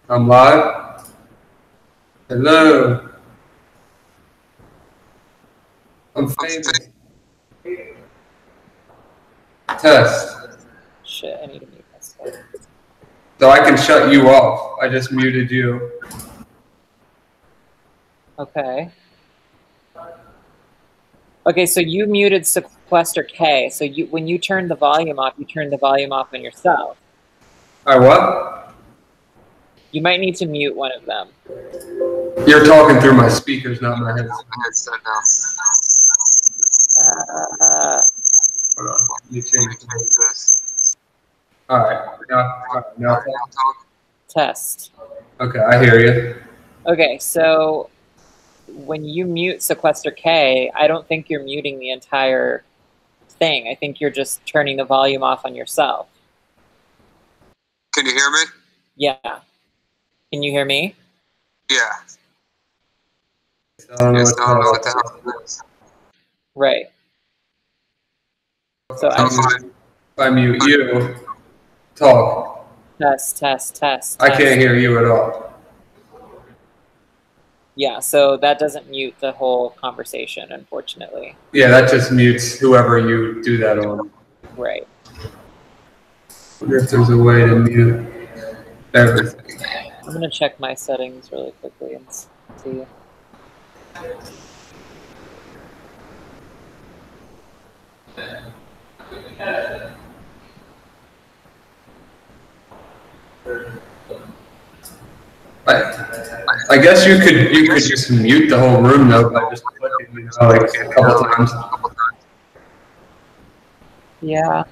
I'm live. Hello. I'm famous. Test. Shit, I need to mute myself. So I can shut you off. I just muted you. Okay. Okay, so you muted Sequester K. So when you turned the volume off, you turned the volume off on yourself. All right, what? You might need to mute one of them. You're talking through my speakers, not my headset. Hold on. Let me change this. All right. Now talk. Test. Okay, I hear you. Okay, so when you mute Sequester K, I don't think you're muting the entire thing. I think you're just turning the volume off on yourself. Can you hear me? Yeah. Can you hear me? Yeah. I don't know what the hell is. Right. So if I mute you, talk. test. I can't hear you at all. Yeah, so that doesn't mute the whole conversation, unfortunately. Yeah, that just mutes whoever you do that on. Right. I wonder if there's a way to mute everything. I'm going to check my settings really quickly and see. I guess you could just mute the whole room though by just clicking, like a couple times. Yeah.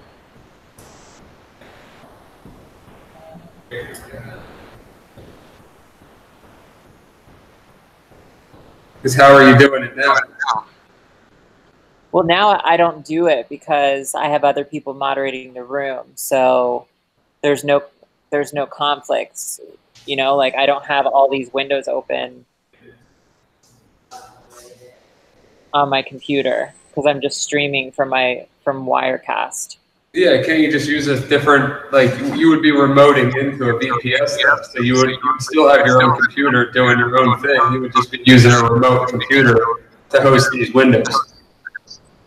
Because how are you doing it now? Well, now I don't do it because I have other people moderating the room, so there's no conflicts. You know, like I don't have all these windows open on my computer because I'm just streaming from Wirecast. Yeah, can't you just use a different, like you would be remoting into a VPS though, so you would still have your own computer doing your own thing. You would just be using a remote computer to host these windows.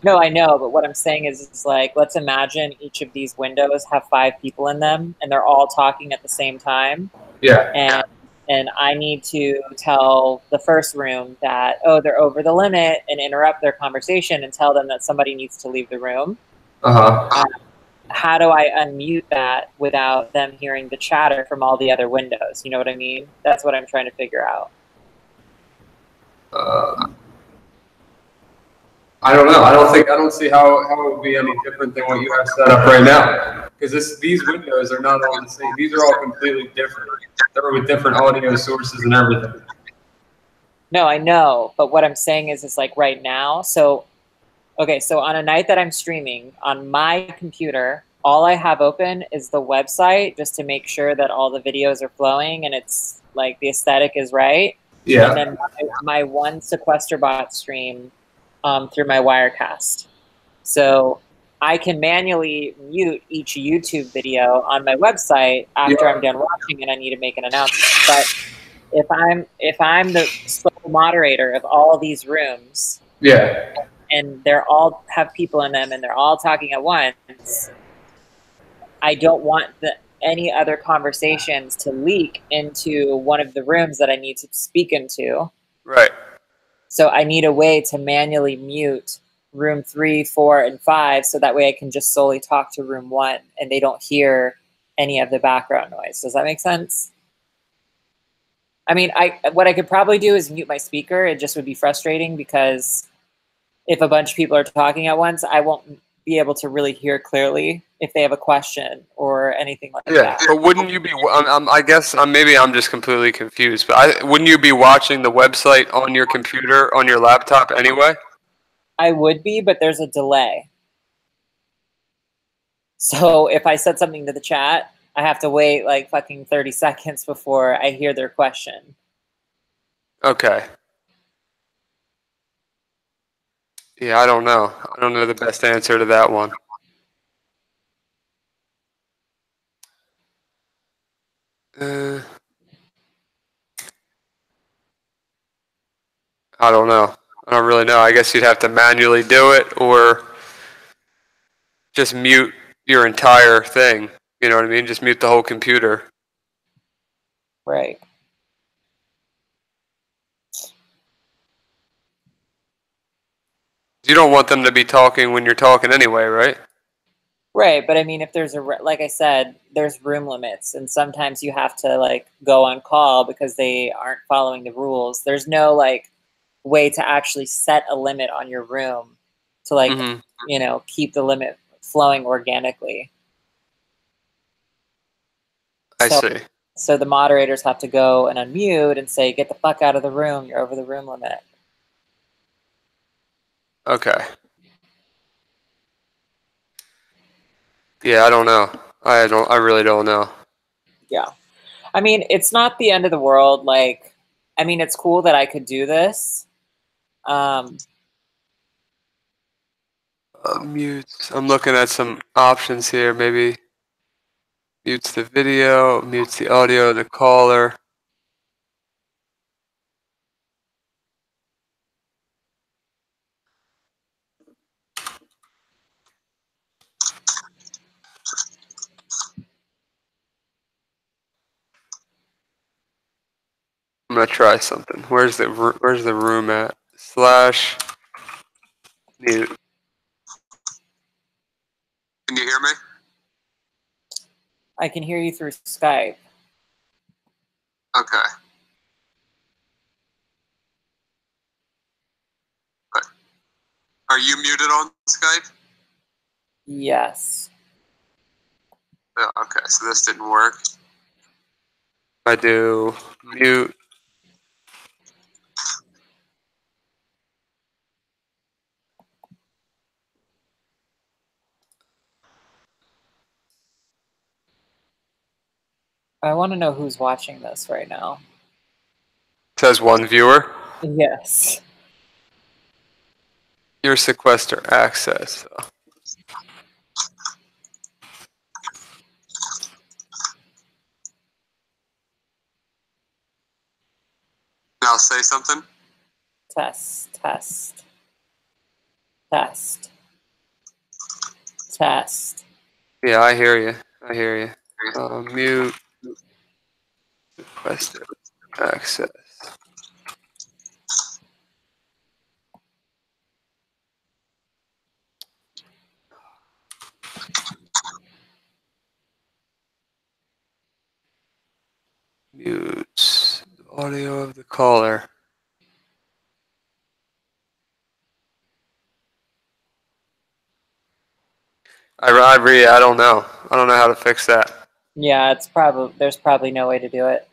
No, I know, but what I'm saying is like, let's imagine each of these windows have 5 people in them, and they're all talking at the same time. Yeah. And I need to tell the first room that, oh, they're over the limit, and interrupt their conversation and tell them that somebody needs to leave the room. How do I unmute that without them hearing the chatter from all the other windows? You know what I mean? That's what I'm trying to figure out. I don't know. I don't see how it would be any different than what you have set up right now. Because these windows are not all the same. These are all completely different. They're with different audio sources and everything. No, I know, but what I'm saying is like right now. So, okay, so on a night that I'm streaming on my computer, all I have open is the website just to make sure that all the videos are flowing and it's like the aesthetic is right. Yeah. And then my one SequesterBot stream through my Wirecast. So I can manually mute each YouTube video on my website after I'm done watching and I need to make an announcement. But if I'm the sole moderator of all these rooms, yeah, and they're all have people in them and they're all talking at once, I don't want any other conversations to leak into one of the rooms that I need to speak into. Right. So I need a way to manually mute room 3, 4, and 5 so that way I can just solely talk to room 1 and they don't hear any of the background noise. Does that make sense? I mean, what I could probably do is mute my speaker. It just would be frustrating because if a bunch of people are talking at once, I won't be able to really hear clearly if they have a question or anything like that. Yeah, but wouldn't you be? I guess maybe I'm just completely confused. But wouldn't you be watching the website on your computer on your laptop anyway? I would be, but there's a delay. So if I said something to the chat, I have to wait like fucking 30 seconds before I hear their question. Okay. Yeah, I don't know. I don't know the best answer to that one. I don't know. I don't really know. I guess you'd have to manually do it or just mute your entire thing. You know what I mean? Just mute the whole computer. Right. You don't want them to be talking when you're talking anyway, right? Right, but I mean, if there's like I said, there's room limits, and sometimes you have to like go on call because they aren't following the rules. There's no like way to actually set a limit on your room to like, you know, keep the limit flowing organically. I see. So the moderators have to go and unmute and say, "Get the fuck out of the room. You're over the room limit." Okay. Yeah, I don't know. I really don't know. Yeah. I mean, it's not the end of the world. Like, I mean, it's cool that I could do this. Mutes. I'm looking at some options here. Maybe mutes the video, mutes the audio, the caller. I'm gonna try something. Where's the room at? /mute. Can you hear me? I can hear you through Skype. Okay. Are you muted on Skype? Yes. Oh, okay, so this didn't work. I do mute. I want to know who's watching this right now. Says one viewer. Yes. Your sequester access. I'll say something. Test, test, test, test. Yeah, I hear you. I hear you. Mute sequester access. Mute audio of the caller. I don't know. I don't know how to fix that. Yeah, there's probably no way to do it.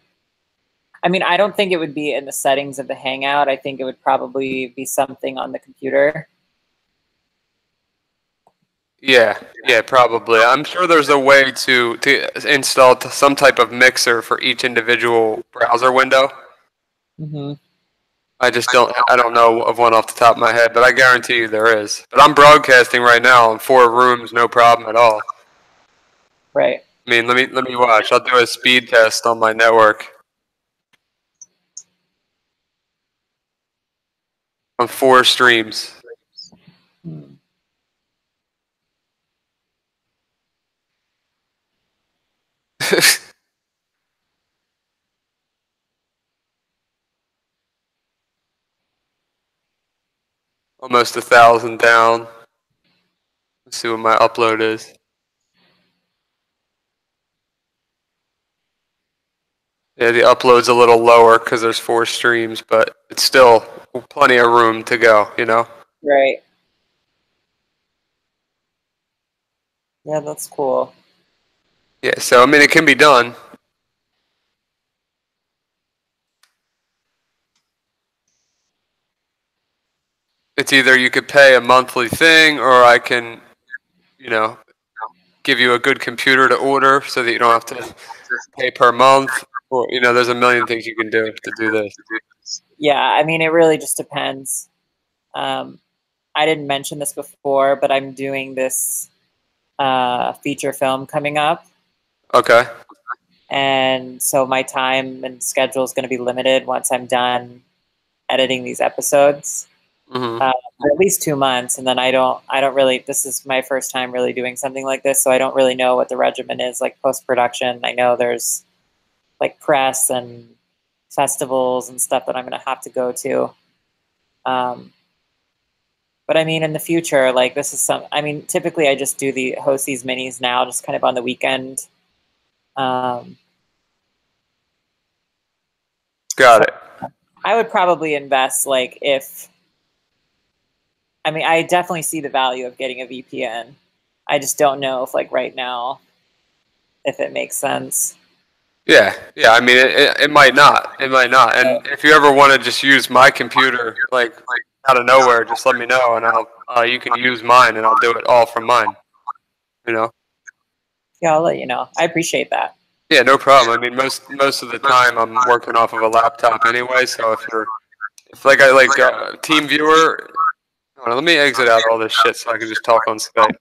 I mean, I don't think it would be in the settings of the Hangout. I think it would probably be something on the computer. Yeah, probably. I'm sure there's a way to install some type of mixer for each individual browser window. I don't know of one off the top of my head, but I guarantee you there is. But I'm broadcasting right now in 4 rooms, no problem at all. Right. I mean, let me watch. I'll do a speed test on my network. On 4 streams. Almost 1,000 down. Let's see what my upload is. Yeah, the upload's a little lower because there's 4 streams, but it's still plenty of room to go, you know? Right. Yeah, that's cool. Yeah, so I mean, it can be done. It's either you could pay a monthly thing, or I can, you know, give you a good computer to order so that you don't have to pay per month. Or, you know, there's a million things you can do to do this. Yeah, I mean, it really just depends. I didn't mention this before, but I'm doing this feature film coming up. Okay. And so my time and schedule is going to be limited once I'm done editing these episodes. For at least 2 months, and then I don't really, this is my first time really doing something like this, so I don't really know what the regimen is like post-production. I know there's like press and festivals and stuff that I'm going to have to go to. But I mean, in the future, like this is typically I just host these minis now, just kind of on the weekend. Got it. I would probably invest, like, I definitely see the value of getting a VPN. I just don't know if, like, right now, if it makes sense. Yeah. I mean, it might not. It might not. And if you ever want to just use my computer, like out of nowhere, just let me know, and you can use mine, and I'll do it all from mine. You know. Yeah, I'll let you know. I appreciate that. Yeah, no problem. I mean, most of the time I'm working off of a laptop anyway. So if like TeamViewer. Hold on, let me exit out all this shit so I can just talk on Skype.